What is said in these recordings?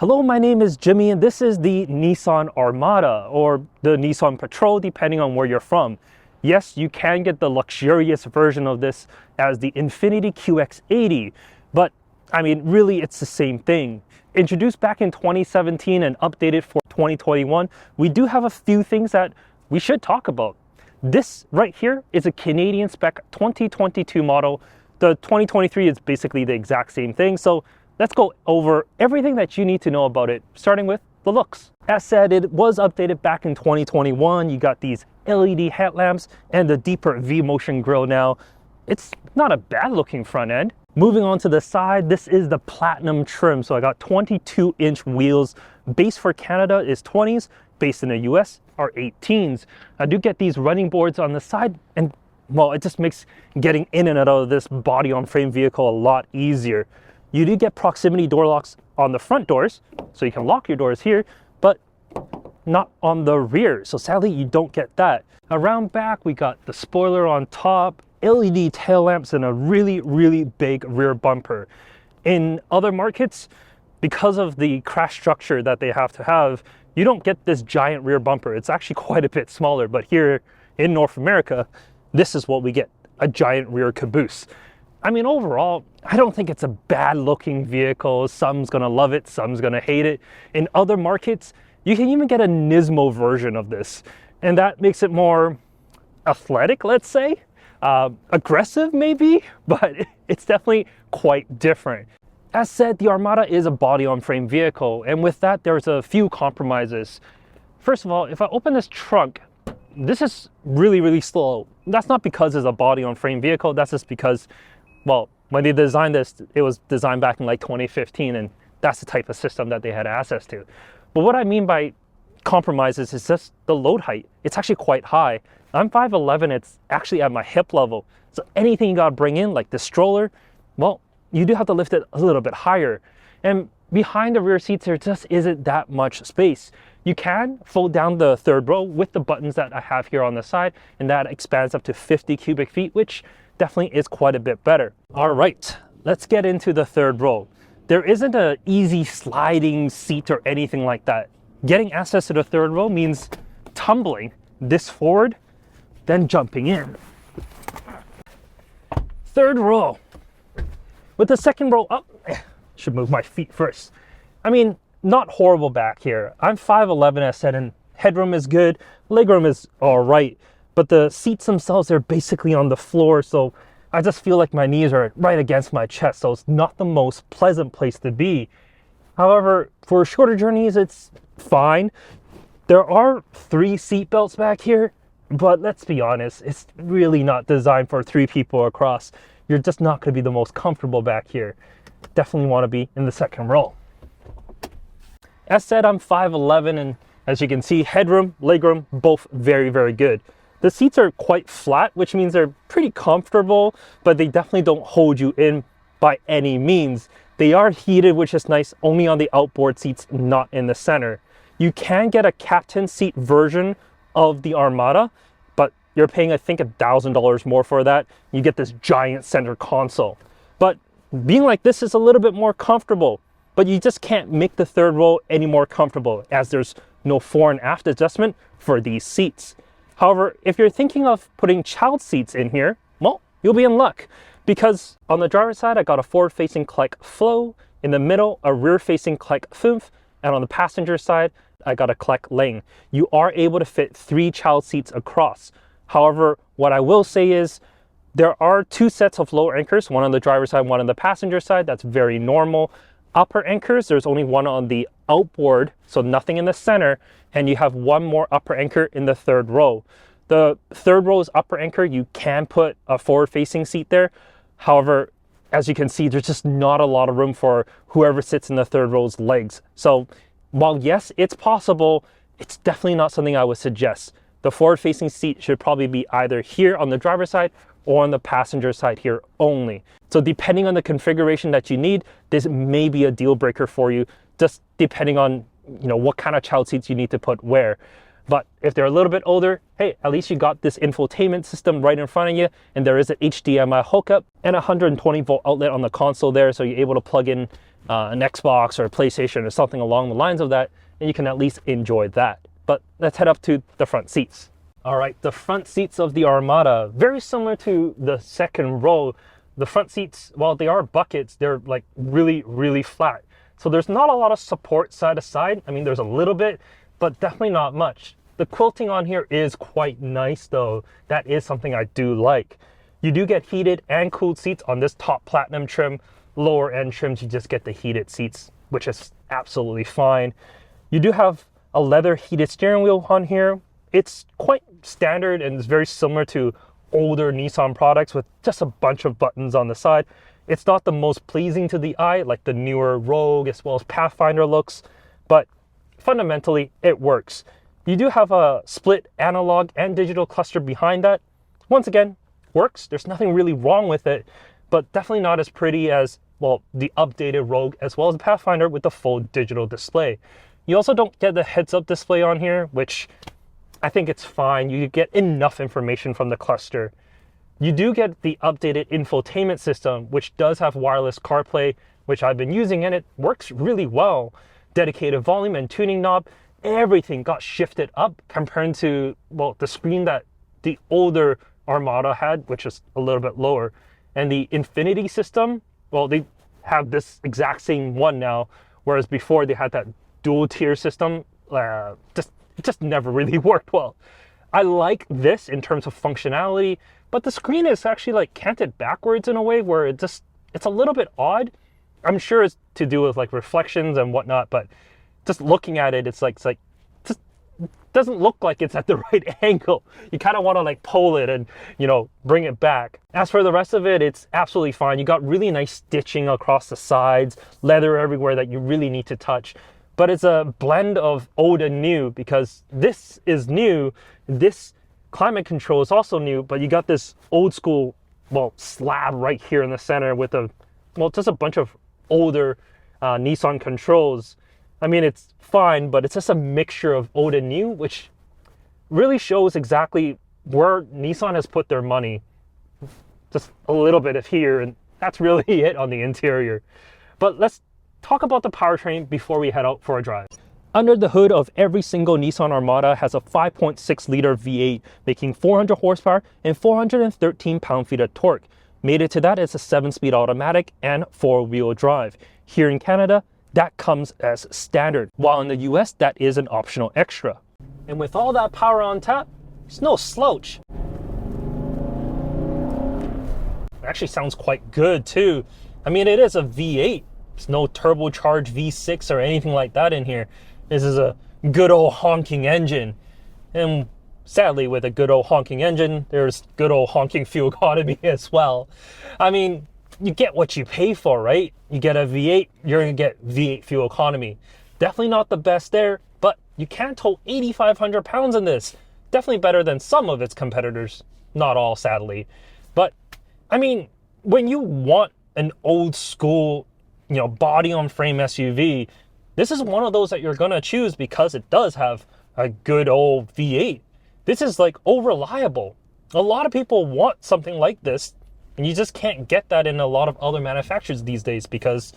Hello, my name is Jimmy and this is the Nissan Armada or the Nissan Patrol depending on where you're from. Yes, you can get the luxurious version of this as the Infiniti QX80, but I mean really it's the same thing. Introduced back in 2017 and updated for 2021, we do have a few things that we should talk about. This right here is a Canadian spec 2022 model. The 2023 is basically the exact same thing, so let's go over everything that you need to know about it, starting with the looks. As said, it was updated back in 2021. You got these LED headlamps and the deeper V-motion grille now. It's not a bad looking front end. Moving on to the side, this is the platinum trim. So I got 22-inch wheels. Base for Canada is 20s, based in the US are 18s. I do get these running boards on the side and well, it just makes getting in and out of this body on frame vehicle a lot easier. You do get proximity door locks on the front doors, so you can lock your doors here, but not on the rear. So sadly, you don't get that. Around back, we got the spoiler on top, LED tail lamps, and a really big rear bumper. In other markets, because of the crash structure that they have to have, you don't get this giant rear bumper. It's actually quite a bit smaller, but here in North America, this is what we get, a giant rear caboose. I mean, overall, I don't think it's a bad looking vehicle. Some's gonna love it, some's gonna hate it. In other markets, you can even get a Nismo version of this, and that makes it more athletic, let's say. Aggressive maybe, but it's definitely quite different. As said, the Armada is a body on frame vehicle, and with that, there's a few compromises. First of all, if I open this trunk, this is really slow. That's not because it's a body on frame vehicle, that's just because, well, when they designed this, it was designed back in like 2015, and that's the type of system that they had access to. But what I mean by compromises is just the load height. It's actually quite high. I'm 5'11", it's actually at my hip level. So anything you gotta bring in, like the stroller, well, you do have to lift it a little bit higher. And behind the rear seats, there just isn't that much space. You can fold down the third row with the buttons that I have here on the side, and that expands up to 50 cubic feet, which definitely is quite a bit better. All right, let's get into the third row. There isn't an easy sliding seat or anything like that. Getting access to the third row means tumbling this forward, then jumping in. Third row. With the second row up, should move my feet first. I mean, not horrible back here. I'm 5'11", as said, and headroom is good, legroom is all right. But the seats themselves are basically on the floor, so I just feel like my knees are right against my chest, so it's not the most pleasant place to be. However, for shorter journeys, it's fine. There are 3 seat belts back here, but let's be honest, it's really not designed for 3 people across. You're just not going to be the most comfortable back here. Definitely want to be in the second row. As said, I'm 5'11", and as you can see, headroom, legroom, both very good. The seats are quite flat, which means they're pretty comfortable, but they definitely don't hold you in by any means. They are heated, which is nice, only on the outboard seats, not in the center. You can get a captain seat version of the Armada, but you're paying, I think, $1,000 more for that. You get this giant center console. But being like this is a little bit more comfortable, but you just can't make the third row any more comfortable as there's no fore and aft adjustment for these seats. However, if you're thinking of putting child seats in here, well, you'll be in luck, because on the driver's side, I got a forward-facing Kleck Flow, in the middle, a rear-facing Kleck Fünf, and on the passenger side, I got a Kleck Lang. You are able to fit 3 child seats across. However, what I will say is, there are 2 sets of lower anchors, one on the driver's side, one on the passenger side. That's very normal. Upper anchors, there's only one on the outboard, so nothing in the center, and you have 1 more upper anchor in the third row. The third row's upper anchor, you can put a forward-facing seat there. However, as you can see, there's just not a lot of room for whoever sits in the third row's legs. So while yes, it's possible, it's definitely not something I would suggest. The forward-facing seat should probably be either here on the driver's side or on the passenger side here only. So depending on the configuration that you need, this may be a deal breaker for you, just depending on what kind of child seats you need to put where. But if they're a little bit older, hey, at least you got this infotainment system right in front of you, and there is an HDMI hookup and a 120 volt outlet on the console there, so you're able to plug in an Xbox or a PlayStation or something along the lines of that, and you can at least enjoy that. But let's head up to the front seats. All right, the front seats of the Armada, very similar to the second row. The front seats, while they are buckets, they're like really, really flat. So there's not a lot of support side to side. I mean, there's a little bit, but definitely not much. The quilting on here is quite nice though. That is something I do like. You do get heated and cooled seats on this top platinum trim. Lower end trims, you just get the heated seats, which is absolutely fine. You do have a leather heated steering wheel on here. It's quite standard and it's very similar to older Nissan products with just a bunch of buttons on the side. It's not the most pleasing to the eye like the newer Rogue as well as Pathfinder looks, but fundamentally it works. You do have a split analog and digital cluster behind that. Once again, works. There's nothing really wrong with it, but definitely not as pretty as, well, the updated Rogue as well as the Pathfinder with the full digital display. You also don't get the heads-up display on here, which I think it's fine. You get enough information from the cluster. You do get the updated infotainment system, which does have wireless CarPlay, which I've been using, and it works really well. Dedicated volume and tuning knob, everything got shifted up compared to, well, the screen that the older Armada had, which is a little bit lower. And the Infinity system, well, they have this exact same one now, whereas before they had that dual tier system. It just never really worked well. I like this in terms of functionality, but the screen is actually like canted backwards in a way where it's a little bit odd. I'm sure it's to do with like reflections and whatnot, but just looking at it, it's like just doesn't look like it's at the right angle. You kind of want to like pull it and, you know, bring it back. As for the rest of it, it's absolutely fine. You got really nice stitching across the sides, leather everywhere that you really need to touch. But it's a blend of old and new because this is new. This climate control is also new, but you got this old school, well, slab right here in the center with just a bunch of older Nissan controls. I mean, it's fine, but it's just a mixture of old and new, which really shows exactly where Nissan has put their money. Just a little bit of here, and that's really it on the interior. But let's talk about the powertrain before we head out for a drive. Under the hood of every single Nissan Armada has a 5.6 liter V8, making 400 horsepower and 413 pound-feet of torque. Mated to that is a 7-speed automatic and 4-wheel drive. Here in Canada, that comes as standard, while in the US, that is an optional extra. And with all that power on tap, it's no slouch. It actually sounds quite good too. I mean, it is a V8. There's no turbocharged V6 or anything like that in here. This is a good old honking engine. And sadly, with a good old honking engine, there's good old honking fuel economy as well. I mean, you get what you pay for, right? You get a V8, you're gonna get V8 fuel economy. Definitely not the best there, but you can tow 8,500 pounds in this. Definitely better than some of its competitors. Not all, sadly. But, I mean, when you want an old school, you know, body on frame SUV, this is one of those that you're gonna choose because it does have a good old V8. This is like reliable. A lot of people want something like this, and you just can't get that in a lot of other manufacturers these days because,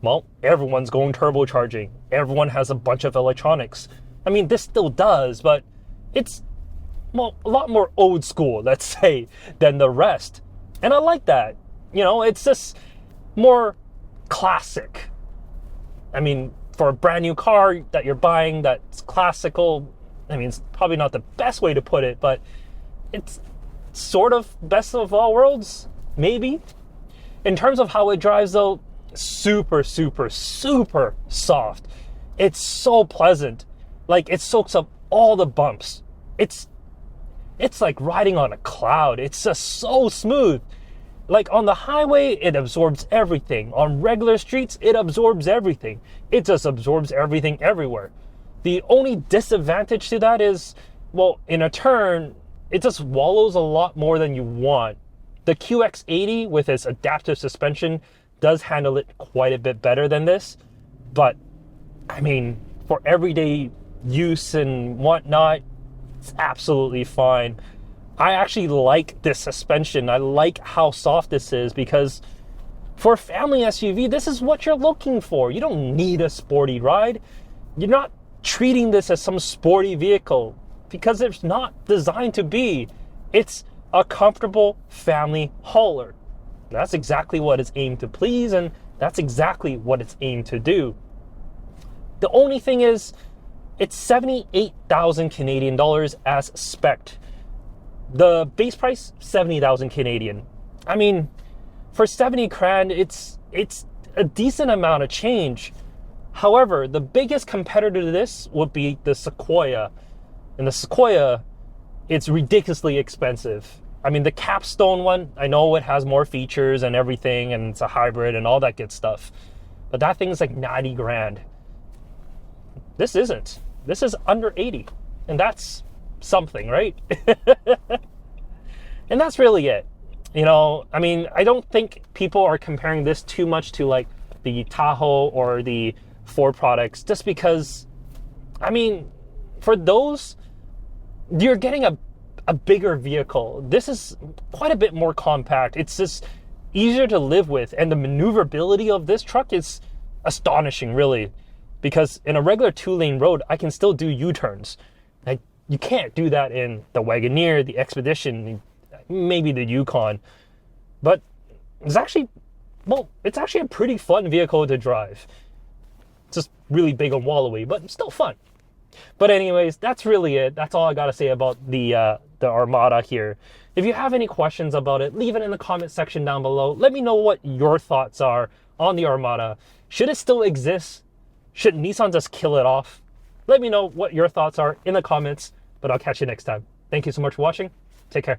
well, everyone's going turbocharging. Everyone has a bunch of electronics. I mean, this still does, but it's, well, a lot more old school, let's say, than the rest. And I like that. You know, it's just more classic. I mean, for a brand new car that you're buying that's classical, I mean, it's probably not the best way to put it, but it's sort of best of all worlds, maybe. In terms of how it drives though, super, super, super soft. It's so pleasant. Like, it soaks up all the bumps. It's like riding on a cloud. It's just so smooth. Like, on the highway, it absorbs everything. On regular streets, it absorbs everything. It just absorbs everything everywhere. The only disadvantage to that is, well, in a turn, it just wallows a lot more than you want. The QX80 with its adaptive suspension does handle it quite a bit better than this. But, I mean, for everyday use and whatnot, it's absolutely fine. I actually like this suspension. I like how soft this is because For a family SUV, this is what you're looking for. You don't need a sporty ride. You're not treating this as some sporty vehicle because it's not designed to be. It's a comfortable family hauler. That's exactly what it's aimed to please, and that's exactly what it's aimed to do. The only thing is, it's 78,000 Canadian dollars as spec'd. The base price, 70,000 Canadian. I mean, for 70 grand, it's a decent amount of change. However, the biggest competitor to this would be the Sequoia. And the Sequoia, it's ridiculously expensive. I mean, the Capstone one, I know it has more features and everything, and it's a hybrid and all that good stuff. But that thing is like 90 grand. This isn't. This is under 80. And that's something, right? And that's really it. You know, I mean, I don't think people are comparing this too much to like the Tahoe or the Ford products, just because, I mean, for those, you're getting a bigger vehicle. This is quite a bit more compact. It's just easier to live with, and the maneuverability of this truck is astonishing, really, because in a regular 2-lane road, I can still do U-turns. Like, you can't do that in the Wagoneer, the Expedition, maybe the Yukon. But it's actually a pretty fun vehicle to drive. It's just really big and wallowy, but still fun. But anyways, that's really it. That's all I got to say about the Armada here. If you have any questions about it, leave it in the comment section down below. Let me know what your thoughts are on the Armada. Should it still exist? Should Nissan just kill it off? Let me know what your thoughts are in the comments, but I'll catch you next time. Thank you so much for watching. Take care.